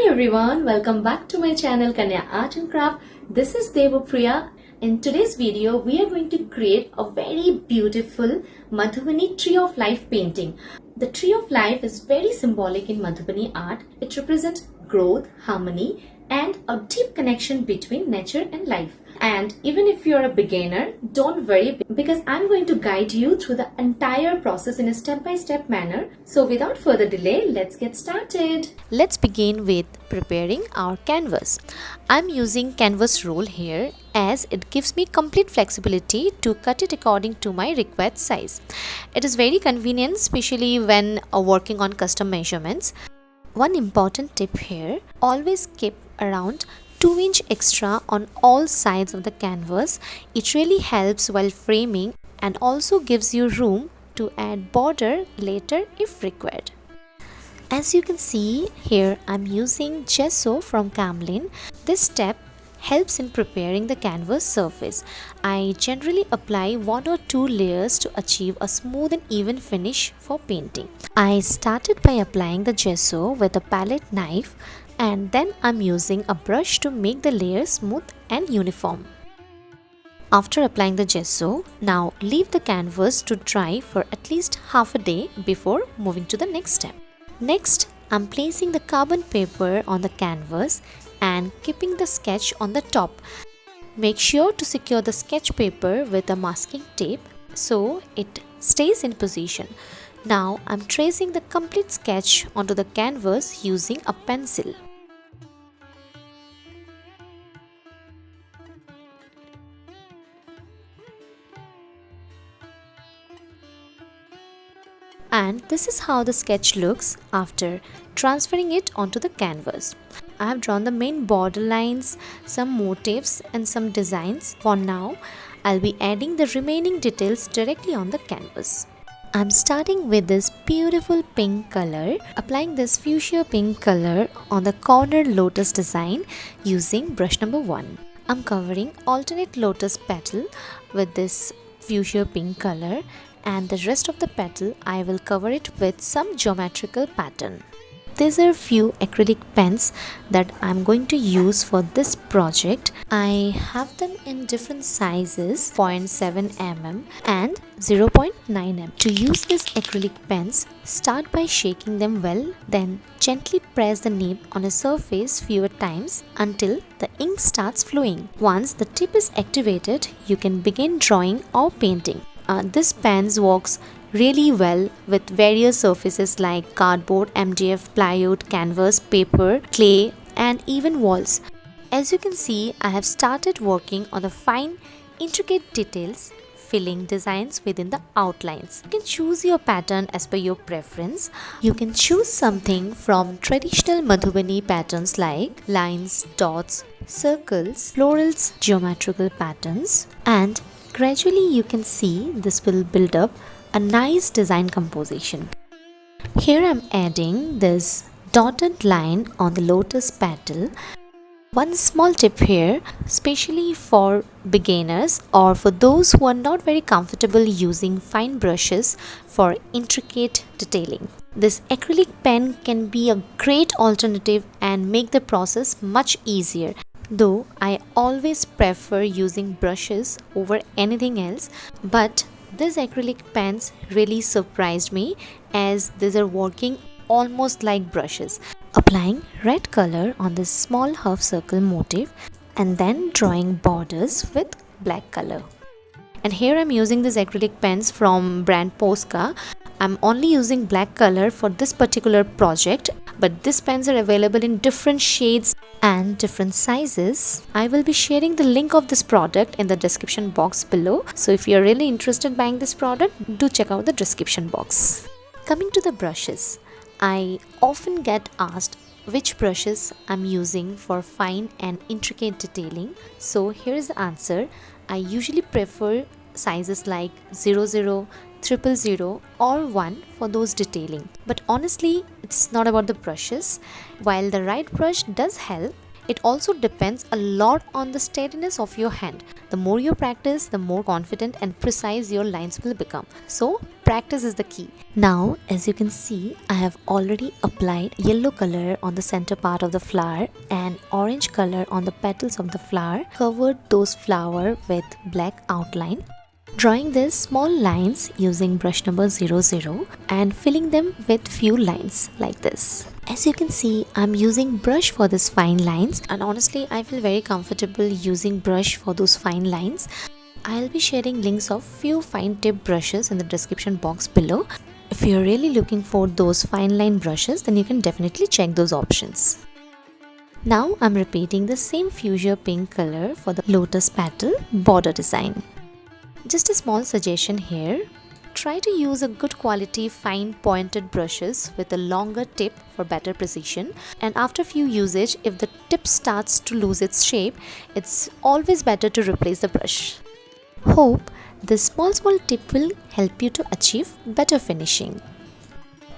everyone, welcome back to my channel KANYA Art and Craft. This is Devapriya. In today's video, we are going to create a very beautiful Madhubani Tree of Life painting. The Tree of Life is very symbolic in Madhubani art. It represents growth, harmony, and a deep connection between nature and life. And even if you're a beginner, don't worry, because I'm going to guide you through the entire process in a step-by-step manner. So without further delay, let's get started. Let's begin with preparing our canvas. I'm using canvas roll here as it gives me complete flexibility to cut it according to my required size. It is very convenient, especially when working on custom measurements. One important tip here, always keep around 2-inch extra on all sides of the canvas. It really helps while framing and also gives you room to add border later if required. As you can see here, I'm using Gesso from Camlin. This step helps in preparing the canvas surface. I generally apply 1 or 2 layers to achieve a smooth and even finish for painting. I started by applying the Gesso with a palette knife, and then I'm using a brush to make the layers smooth and uniform. After applying the Gesso, now leave the canvas to dry for at least half a day before moving to the next step. Next, I'm placing the carbon paper on the canvas and keeping the sketch on the top. Make sure to secure the sketch paper with a masking tape so it stays in position. Now I'm tracing the complete sketch onto the canvas using a pencil. And this is how the sketch looks after transferring it onto the canvas. I have drawn the main border lines, some motifs and some designs. For now, I'll be adding the remaining details directly on the canvas. I'm starting with this beautiful pink color, applying this fuchsia pink color on the corner lotus design using brush number 1. I'm covering alternate lotus petal with this fuchsia pink color, and the rest of the petal I will cover it with some geometrical pattern. These are few acrylic pens that I'm going to use for this project. I have them in different sizes, 0.7 mm and 0.9 mm. To use these acrylic pens, start by shaking them well, then gently press the nib on a surface fewer times until the ink starts flowing. Once the tip is activated, you can begin drawing or painting. This pens works really well with various surfaces like cardboard, MDF, plywood, canvas, paper, clay, and even walls. As you can see, I have started working on the fine, intricate details, filling designs within the outlines. You can choose your pattern as per your preference. You can choose something from traditional Madhubani patterns like lines, dots, circles, florals, geometrical patterns, and gradually you can see this will build up a nice design composition. Here I'm adding this dotted line on the lotus petal. One small tip here, especially for beginners or for those who are not very comfortable using fine brushes for intricate detailing. This acrylic pen can be a great alternative and make the process much easier. Though I always prefer using brushes over anything else, but these acrylic pens really surprised me as these are working almost like brushes. Applying red color on this small half circle motif and then drawing borders with black color. And here I'm using these acrylic pens from brand Posca. I'm only using black color for this particular project, but these pens are available in different shades and different sizes. I will be sharing the link of this product in the description box below. So if you're really interested in buying this product, do check out the description box. Coming to the brushes, I often get asked which brushes I'm using for fine and intricate detailing. So here's the answer. I usually prefer sizes like 00, 000 or 1 for those detailing. But honestly, it's not about the brushes. While the right brush does help, It also depends a lot on the steadiness of your hand. The more you practice, the more confident and precise your lines will become. So practice is the key. Now, as you can see, I have already applied yellow color on the center part of the flower and orange color on the petals of the flower, covered those flower with black outline. Drawing these small lines using brush number 00 and filling them with few lines like this. As you can see, I'm using brush for these fine lines, and honestly I feel very comfortable using brush for those fine lines. I'll be sharing links of few fine tip brushes in the description box below. If you're really looking for those fine line brushes, then you can definitely check those options. Now I'm repeating the same fuchsia pink color for the lotus petal border design. Just a small suggestion here, try to use a good quality fine pointed brushes with a longer tip for better precision, and after few usage, if the tip starts to lose its shape, it's always better to replace the brush. Hope this small tip will help you to achieve better finishing.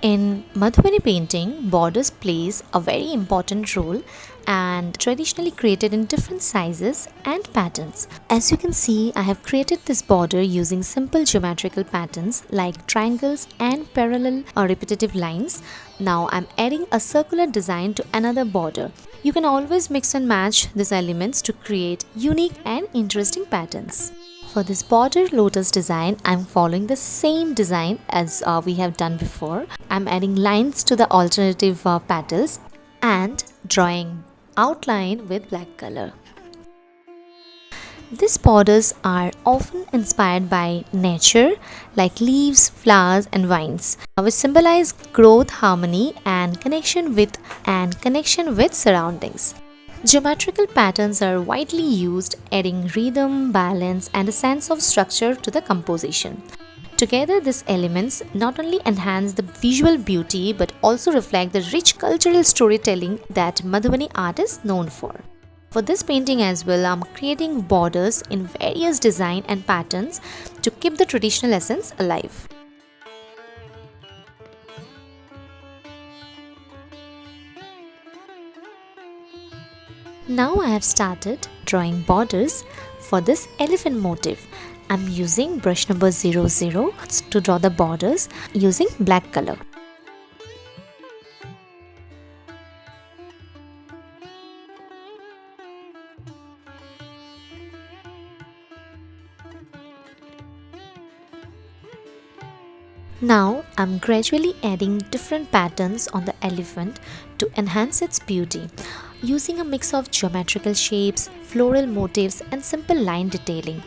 In Madhubani painting, borders plays a very important role and traditionally created in different sizes and patterns. As you can see, I have created this border using simple geometrical patterns like triangles and parallel or repetitive lines. Now I'm adding a circular design to another border. You can always mix and match these elements to create unique and interesting patterns. For this border lotus design, I'm following the same design as we have done before. I'm adding lines to the alternative petals and drawing outline with black color. These borders are often inspired by nature like leaves, flowers and vines, which symbolize growth, harmony and connection with surroundings. Geometrical patterns are widely used, adding rhythm, balance and a sense of structure to the composition. Together, these elements not only enhance the visual beauty but also reflect the rich cultural storytelling that Madhubani art is known for. For this painting as well, I'm creating borders in various design and patterns to keep the traditional essence alive. Now I have started drawing borders for this elephant motif. I'm using brush number 00 to draw the borders using black color. Now I'm gradually adding different patterns on the elephant to enhance its beauty, using a mix of geometrical shapes, floral motifs and simple line detailing.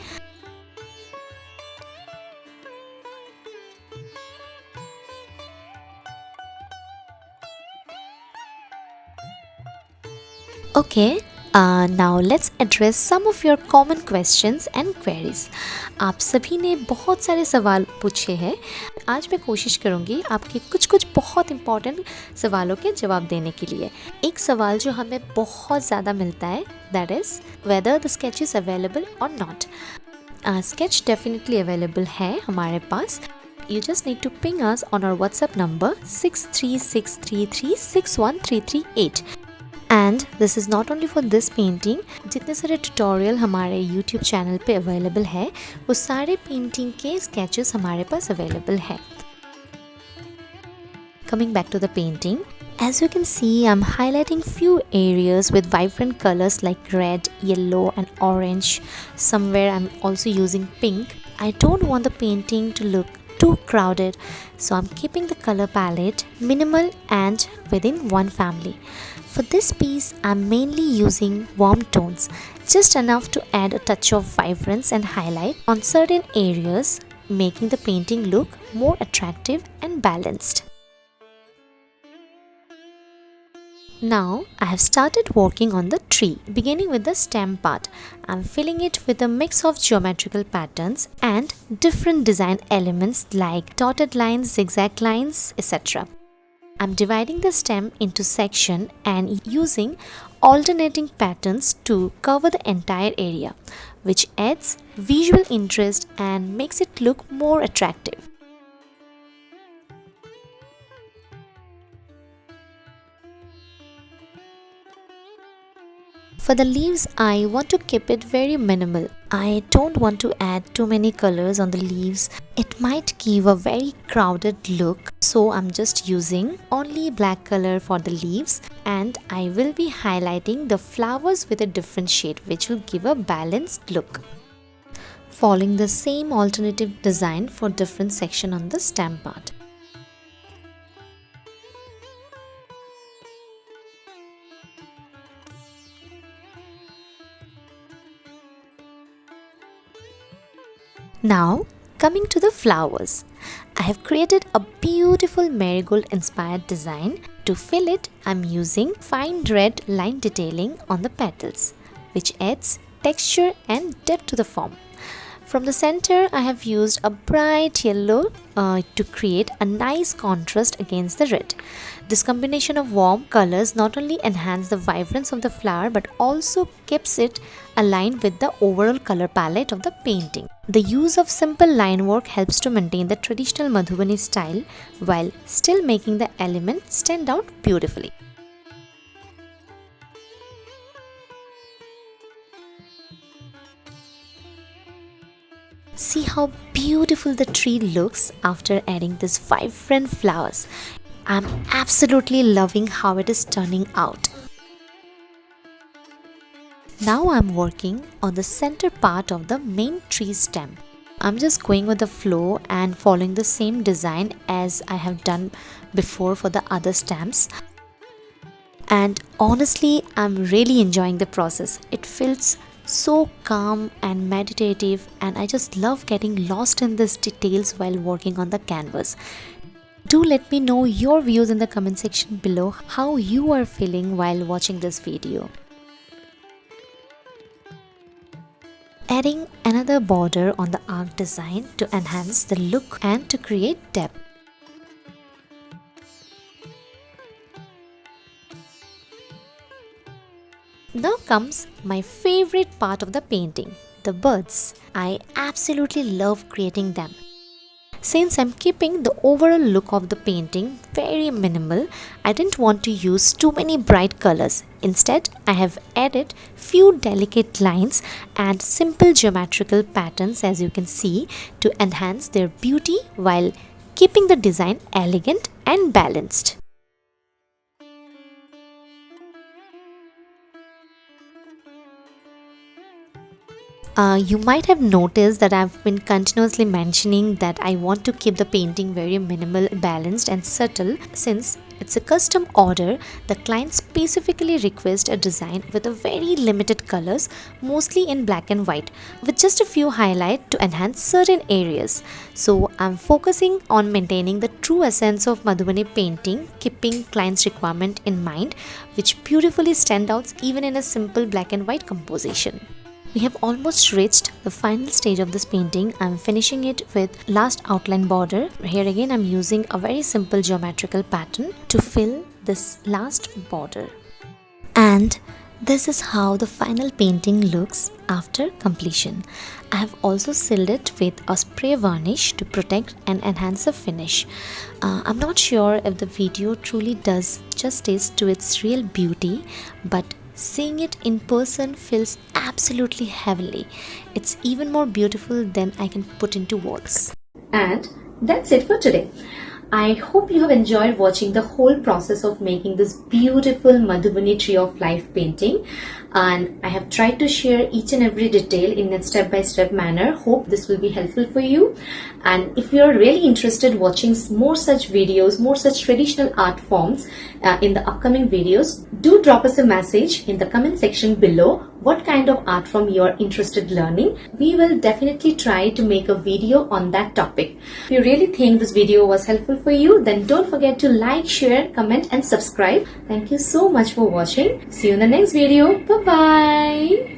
Okay, now let's address some of your common questions and queries. आप सभी ने बहुत सारे सवाल पूछे हैं। आज मैं कोशिश करूँगी आपके कुछ बहुत इम्पॉर्टेंट सवालों के जवाब देने के लिए। एक सवाल जो हमें बहुत ज़्यादा मिलता है, that is whether the sketch is available or not. Sketch definitely available है हमारे पास. You just need to ping us on our WhatsApp number 6363361338. And this is not only for this painting. जितने सारे ट्यूटोरियल हमारे YouTube channel पे available है, वो सारे painting के स्केचेस हमारे पास अवेलेबल है. Coming back to the painting, as you can see, I'm highlighting few areas with vibrant colors like red, yellow and orange. Somewhere I'm also using pink. I don't want the painting to look too crowded, so I'm keeping the color palette minimal and within one family. For this piece, I'm mainly using warm tones, just enough to add a touch of vibrance and highlight on certain areas, making the painting look more attractive and balanced. Now, I have started working on the tree, beginning with the stem part. I'm filling it with a mix of geometrical patterns and different design elements like dotted lines, zigzag lines, etc. I'm dividing the stem into sections and using alternating patterns to cover the entire area, which adds visual interest and makes it look more attractive. For the leaves, I want to keep it very minimal. I don't want to add too many colors on the leaves. It might give a very crowded look. So I'm just using only black color for the leaves, and I will be highlighting the flowers with a different shade, which will give a balanced look. Following the same alternative design for different section on the stem part. Now coming to the flowers, I have created a beautiful marigold inspired design. To fill it, I'm using fine red line detailing on the petals, which adds texture and depth to the form. From the center, I have used a bright yellow to create a nice contrast against the red. This combination of warm colors not only enhances the vibrance of the flower but also keeps it aligned with the overall color palette of the painting. The use of simple line work helps to maintain the traditional Madhubani style while still making the elements stand out beautifully. See how beautiful the tree looks after adding these vibrant flowers. I'm absolutely loving how it is turning out. Now I'm working on the center part of the main tree stem. I'm just going with the flow and following the same design as I have done before for the other stems. And honestly, I'm really enjoying the process. It feels so calm and meditative, and I just love getting lost in these details while working on the canvas. Do let me know your views in the comment section below, how you are feeling while watching this video. Adding another border on the arc design to enhance the look and to create depth. Now comes my favorite part of the painting, the birds. I absolutely love creating them. Since I'm keeping the overall look of the painting very minimal, I didn't want to use too many bright colors. Instead, I have added few delicate lines and simple geometrical patterns, as you can see, to enhance their beauty while keeping the design elegant and balanced. You might have noticed that I've been continuously mentioning that I want to keep the painting very minimal, balanced and subtle. Since it's a custom order, the client specifically requests a design with a very limited colors, mostly in black and white, with just a few highlights to enhance certain areas. So I'm focusing on maintaining the true essence of Madhubani painting, keeping client's requirement in mind, which beautifully stand out even in a simple black and white composition. We have almost reached the final stage of this painting. I'm finishing it with last outline border. Here again I'm using a very simple geometrical pattern to fill this last border. And this is how the final painting looks after completion. I have also sealed it with a spray varnish to protect and enhance the finish. I'm not sure if the video truly does justice to its real beauty, but seeing it in person feels absolutely heavenly. It's even more beautiful than I can put into words. And that's it for today. I hope you have enjoyed watching the whole process of making this beautiful Madhubani Tree of Life painting, and I have tried to share each and every detail in a step-by-step manner. Hope this will be helpful for you. And if you are really interested watching more such videos, more such traditional art forms in the upcoming videos, do drop us a message in the comment section below what kind of art form you are interested in learning. We will definitely try to make a video on that topic. If you really think this video was helpful for you, then don't forget to like, share, comment and subscribe. Thank you so much for watching. See you in the next video. Bye bye.